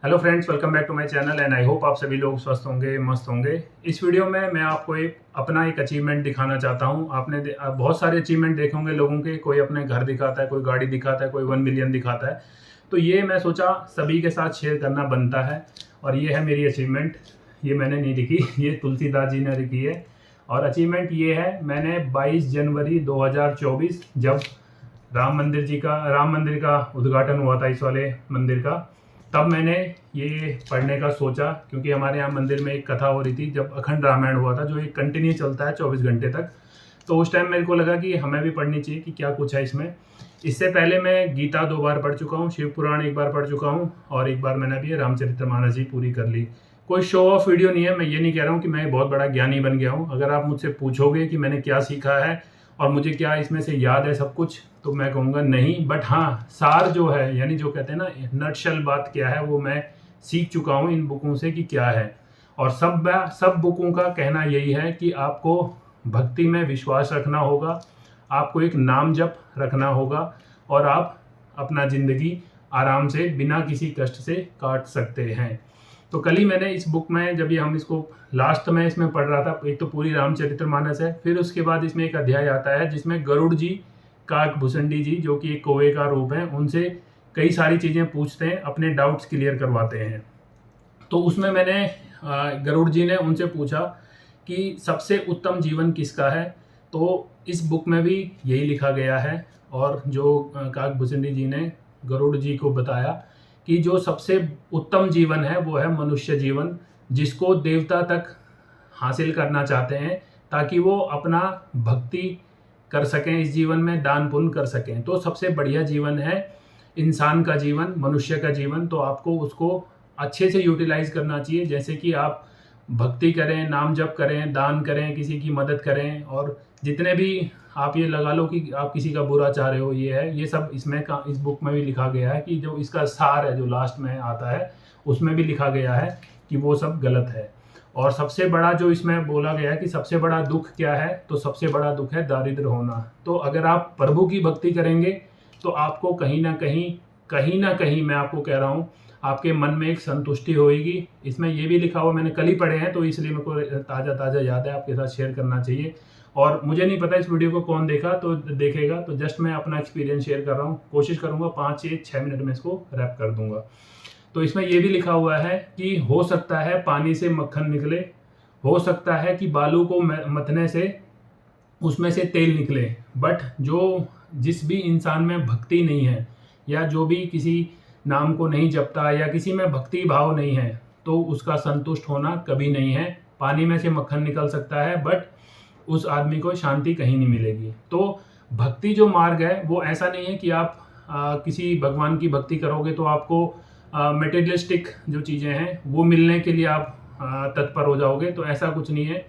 Hello friends, welcome back to my channel and I hope आप सभी लोग स्वस्थ होंगे, मस्त होंगे। इस वीडियो में मैं आपको अपना एक अचीवमेंट दिखाना चाहता हूं। आपने बहुत सारे अचीवमेंट देखे होंगे लोगों के। कोई अपने घर दिखाता है, कोई गाड़ी दिखाता है, कोई 1 मिलियन दिखाता है। तो ये मैं सोचा सभी के साथ शेयर करना बनता है। और ये है मेरी अचीवमेंट। ये मैंने नहीं लिखी, ये तुलसीदास जी ने लिखी है। और अचीवमेंट ये है, मैंने 22 जनवरी 2024 जब राम मंदिर का उद्घाटन हुआ था, इस वाले मंदिर का, तब मैंने ये पढ़ने का सोचा। क्योंकि हमारे यहाँ मंदिर में एक कथा हो रही थी जब अखंड रामायण हुआ था, जो एक कंटिन्यू चलता है 24 घंटे तक। तो उस टाइम मेरे को लगा कि हमें भी पढ़नी चाहिए कि क्या कुछ है इसमें। इससे पहले मैं गीता 2 बार पढ़ चुका हूँ, शिव पुराण 1 बार पढ़ चुका हूँ, और एक बार मैंने अभी रामचरितमानस जी पूरी कर ली। कोई शो ऑफ वीडियो नहीं है। मैं ये नहीं कह रहा हूँ कि मैं बहुत बड़ा ज्ञानी बन गया हूँ। अगर आप मुझसे पूछोगे कि मैंने क्या सीखा है और मुझे क्या इसमें से याद है सब कुछ, तो मैं कहूँगा नहीं। बट हाँ, सार जो है, यानी जो कहते हैं ना, नटशल बात क्या है, वो मैं सीख चुका हूँ इन बुकों से कि क्या है। और सब बुकों का कहना यही है कि आपको भक्ति में विश्वास रखना होगा, आपको एक नाम जप रखना होगा, और आप अपना ज़िंदगी आराम से बिना किसी कष्ट से काट सकते हैं। तो कल ही मैंने इस बुक में, जब ये हम इसको लास्ट में इसमें पढ़ रहा था, एक तो पूरी रामचरितमानस है, फिर उसके बाद इसमें एक अध्याय आता है जिसमें गरुड़ जी, काकभूषणी जी, जो कि एक कौवे का रूप है, उनसे कई सारी चीज़ें पूछते हैं, अपने डाउट्स क्लियर करवाते हैं। तो उसमें मैंने गरुड़ जी ने उनसे पूछा कि सबसे उत्तम जीवन किसका है। तो इस बुक में भी यही लिखा गया है। और जो काकभूषणी जी ने गरुड़ जी को बताया कि जो सबसे उत्तम जीवन है वो है मनुष्य जीवन, जिसको देवता तक हासिल करना चाहते हैं, ताकि वो अपना भक्ति कर सकें, इस जीवन में दान पुण्य कर सकें। तो सबसे बढ़िया जीवन है इंसान का जीवन, मनुष्य का जीवन। तो आपको उसको अच्छे से यूटिलाइज करना चाहिए। जैसे कि आप भक्ति करें, नाम जप करें, दान करें, किसी की मदद करें, और जितने भी आप ये लगा लो कि आप किसी का बुरा चाह रहे हो, ये सब इसमें इस बुक में भी लिखा गया है। कि जो इसका सार है, जो लास्ट में आता है, उसमें भी लिखा गया है कि वो सब गलत है। और सबसे बड़ा जो इसमें बोला गया है कि सबसे बड़ा दुख क्या है, तो सबसे बड़ा दुख है दारिद्र होना। तो अगर आप प्रभु की भक्ति करेंगे तो आपको कहीं ना कहीं मैं आपको कह रहा हूँ, आपके मन में एक संतुष्टि होगी। इसमें ये भी लिखा हुआ, मैंने कल ही पढ़े हैं, तो इसलिए मेरे को ताज़ा याद है, आपके साथ शेयर करना चाहिए। और मुझे नहीं पता इस वीडियो को कौन देखेगा, तो जस्ट मैं अपना एक्सपीरियंस शेयर कर रहा हूँ। कोशिश करूँगा 5 से 6 मिनट में इसको रैप कर दूंगा। तो इसमें ये भी लिखा हुआ है कि हो सकता है पानी से मक्खन निकले, हो सकता है कि बालू को मथने से उसमें से तेल निकले, बट जिस भी इंसान में भक्ति नहीं है, या जो भी किसी नाम को नहीं जपता, या किसी में भक्ति भाव नहीं है, तो उसका संतुष्ट होना कभी नहीं है। पानी में से मक्खन निकल सकता है, बट उस आदमी को शांति कहीं नहीं मिलेगी। तो भक्ति जो मार्ग है, वो ऐसा नहीं है कि आप किसी भगवान की भक्ति करोगे तो आपको मटेरियलिस्टिक जो चीज़ें हैं वो मिलने के लिए आप तत्पर हो जाओगे। तो ऐसा कुछ नहीं है।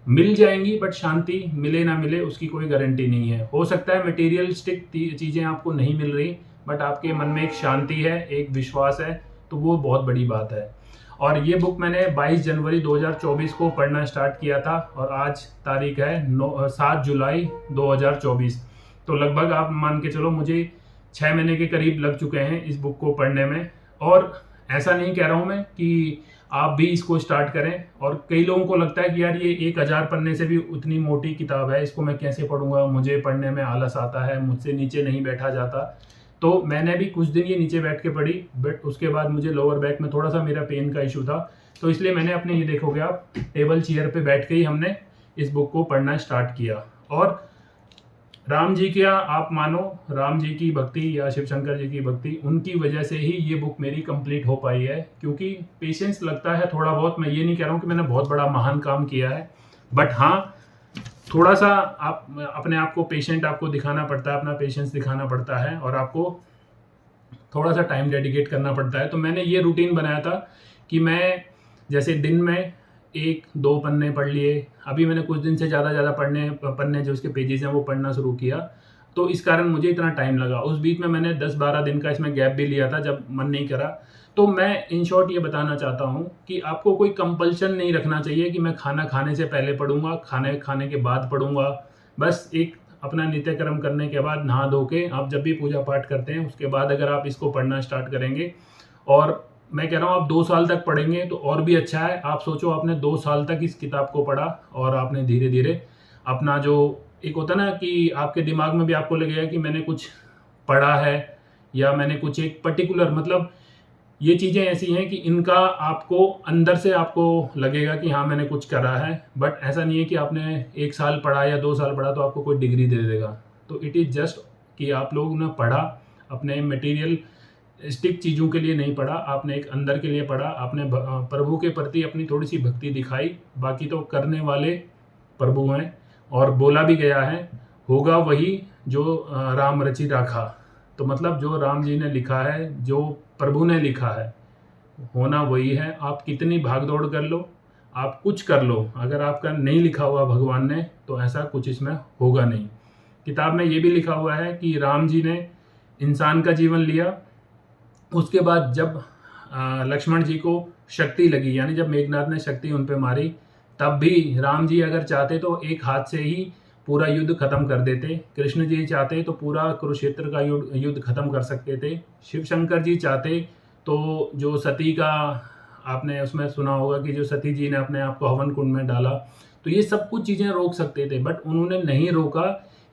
मिल जाएंगी, बट शांति मिले ना मिले उसकी कोई गारंटी नहीं है। हो सकता है मटेरियलिस्टिक चीज़ें आपको नहीं मिल रही, बट आपके मन में एक शांति है, एक विश्वास है, तो वो बहुत बड़ी बात है। और ये बुक मैंने 22 जनवरी 2024 को पढ़ना स्टार्ट किया था, और आज तारीख है 7 जुलाई 2024। तो लगभग आप मान के चलो मुझे 6 महीने के करीब लग चुके हैं इस बुक को पढ़ने में। और ऐसा नहीं कह रहा हूँ मैं कि आप भी इसको स्टार्ट करें। और कई लोगों को लगता है कि यार ये 1000 पन्ने से भी उतनी मोटी किताब है, इसको मैं कैसे पढ़ूंगा, मुझे पढ़ने में आलस आता है, मुझसे नीचे नहीं बैठा जाता। तो मैंने भी कुछ दिन ये नीचे बैठ के पढ़ी, बट उसके बाद मुझे लोअर बैक में थोड़ा सा मेरा पेन का इशू था। तो इसलिए मैंने अपने, ये देखोगे आप, टेबल चेयर पे बैठ के ही हमने इस बुक को पढ़ना स्टार्ट किया। और राम जी क्या आप मानो, राम जी की भक्ति या शिव शंकर जी की भक्ति, उनकी वजह से ही ये बुक मेरी कंप्लीट हो पाई है। क्योंकि पेशेंस लगता है थोड़ा बहुत। मैं ये नहीं कह रहा हूँ कि मैंने बहुत बड़ा महान काम किया है, बट हाँ, थोड़ा सा आप अपने आप को पेशेंट आपको दिखाना पड़ता है, अपना पेशेंस दिखाना पड़ता है, और आपको थोड़ा सा टाइम डेडिकेट करना पड़ता है। तो मैंने ये रूटीन बनाया था कि मैं जैसे दिन में 1-2 पन्ने पढ़ लिए। अभी मैंने कुछ दिन से ज़्यादा पन्ने जो इसके पेजेस हैं वो पढ़ना शुरू किया। तो इस कारण मुझे इतना टाइम लगा। उस बीच में मैंने 10-12 दिन का इसमें गैप भी लिया था जब मन नहीं करा। तो मैं इन शॉर्ट ये बताना चाहता हूँ कि आपको कोई कंपल्शन नहीं रखना चाहिए कि मैं खाना खाने से पहले पढ़ूंगा, खाने के बाद पढ़ूंगा। बस एक अपना नित्य कर्म करने के बाद, नहा धो के, आप जब भी पूजा पाठ करते हैं उसके बाद अगर आप इसको पढ़ना स्टार्ट करेंगे, और मैं कह रहा हूँ आप 2 साल तक पढ़ेंगे तो और भी अच्छा है। आप सोचो आपने 2 साल तक इस किताब को पढ़ा और आपने धीरे धीरे अपना जो एक होता ना कि आपके दिमाग में भी आपको लगेगा कि मैंने कुछ पढ़ा है या मैंने कुछ एक पर्टिकुलर मतलब ये चीज़ें ऐसी हैं कि इनका आपको अंदर से आपको लगेगा कि हाँ मैंने कुछ करा है। बट ऐसा नहीं है कि आपने 1 साल पढ़ा या 2 साल पढ़ा तो आपको कोई डिग्री दे देगा। तो इट इज़ जस्ट कि आप लोगों ने पढ़ा, अपने मटेरियल स्टिक चीज़ों के लिए नहीं पढ़ा, आपने एक अंदर के लिए पढ़ा, आपने प्रभु के प्रति अपनी थोड़ी सी भक्ति दिखाई। बाकी तो करने वाले प्रभु हैं और बोला भी गया है होगा वही जो राम रचि राखा। तो मतलब जो राम जी ने लिखा है, जो प्रभु ने लिखा है, होना वही है। आप कितनी भाग दौड़ कर लो, आप कुछ कर लो, अगर आपका नहीं लिखा हुआ भगवान ने तो ऐसा कुछ इसमें होगा नहीं। किताब में ये भी लिखा हुआ है कि राम जी ने इंसान का जीवन लिया, उसके बाद जब लक्ष्मण जी को शक्ति लगी, यानी जब मेघनाथ ने शक्ति उन पे मारी, तब भी राम जी अगर चाहते तो एक हाथ से ही पूरा युद्ध खत्म कर देते। कृष्ण जी चाहते तो पूरा कुरुक्षेत्र का युद्ध खत्म कर सकते थे। शिव शंकर जी चाहते तो जो सती का आपने उसमें सुना होगा कि जो सती जी ने अपने आप को हवन कुंड में डाला, तो ये सब कुछ चीज़ें रोक सकते थे। बट उन्होंने नहीं रोका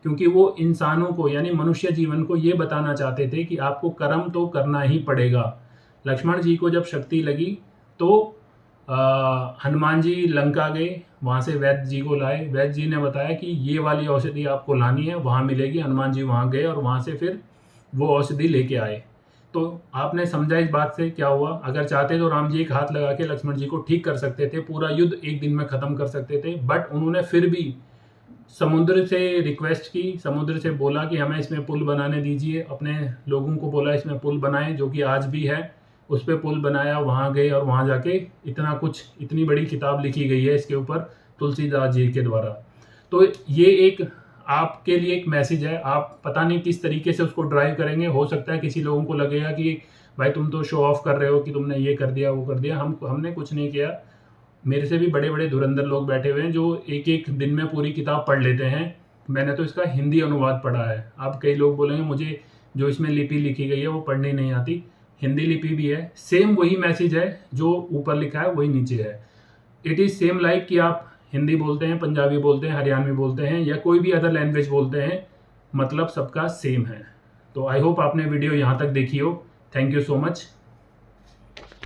क्योंकि वो इंसानों को यानी मनुष्य जीवन को ये बताना चाहते थे कि आपको कर्म तो करना ही पड़ेगा। लक्ष्मण जी को जब शक्ति लगी तो हनुमान जी लंका गए, वहाँ से वैद्य जी को लाए। वैद्य जी ने बताया कि ये वाली औषधि आपको लानी है, वहाँ मिलेगी। हनुमान जी वहाँ गए और वहाँ से फिर वो औषधि लेके आए। तो आपने समझा इस बात से क्या हुआ? अगर चाहते तो राम जी एक हाथ लगा के लक्ष्मण जी को ठीक कर सकते थे, पूरा युद्ध एक दिन में ख़त्म कर सकते थे। बट उन्होंने फिर भी समुद्र से रिक्वेस्ट की, समुद्र से बोला कि हमें इसमें पुल बनाने दीजिए। अपने लोगों को बोला इसमें पुल बनाएं, जो कि आज भी है। उस पर पुल बनाया, वहाँ गए और वहाँ जाके इतना कुछ, इतनी बड़ी किताब लिखी गई है इसके ऊपर तुलसीदास जी के द्वारा। तो ये एक आपके लिए एक मैसेज है। आप पता नहीं किस तरीके से उसको ड्राइव करेंगे। हो सकता है किसी लोगों को लगेगा कि भाई तुम तो शो ऑफ कर रहे हो कि तुमने ये कर दिया वो कर दिया। हमने कुछ नहीं किया। मेरे से भी बड़े बड़े धुरंधर लोग बैठे हुए हैं जो एक एक दिन में पूरी किताब पढ़ लेते हैं। मैंने तो इसका हिंदी अनुवाद पढ़ा है। अब कई लोग बोलेंगे मुझे जो इसमें लिपि लिखी गई है वो पढ़नी नहीं आती। हिंदी लिपि भी है, सेम वही मैसेज है जो ऊपर लिखा है वही नीचे है। इट इज़ सेम लाइक कि आप हिंदी बोलते हैं, पंजाबी बोलते हैं, हरियाणवी बोलते हैं या कोई भी अदर लैंग्वेज बोलते हैं, मतलब सबका सेम है। तो आई होप आपने वीडियो यहाँ तक देखी हो। Thank you so much.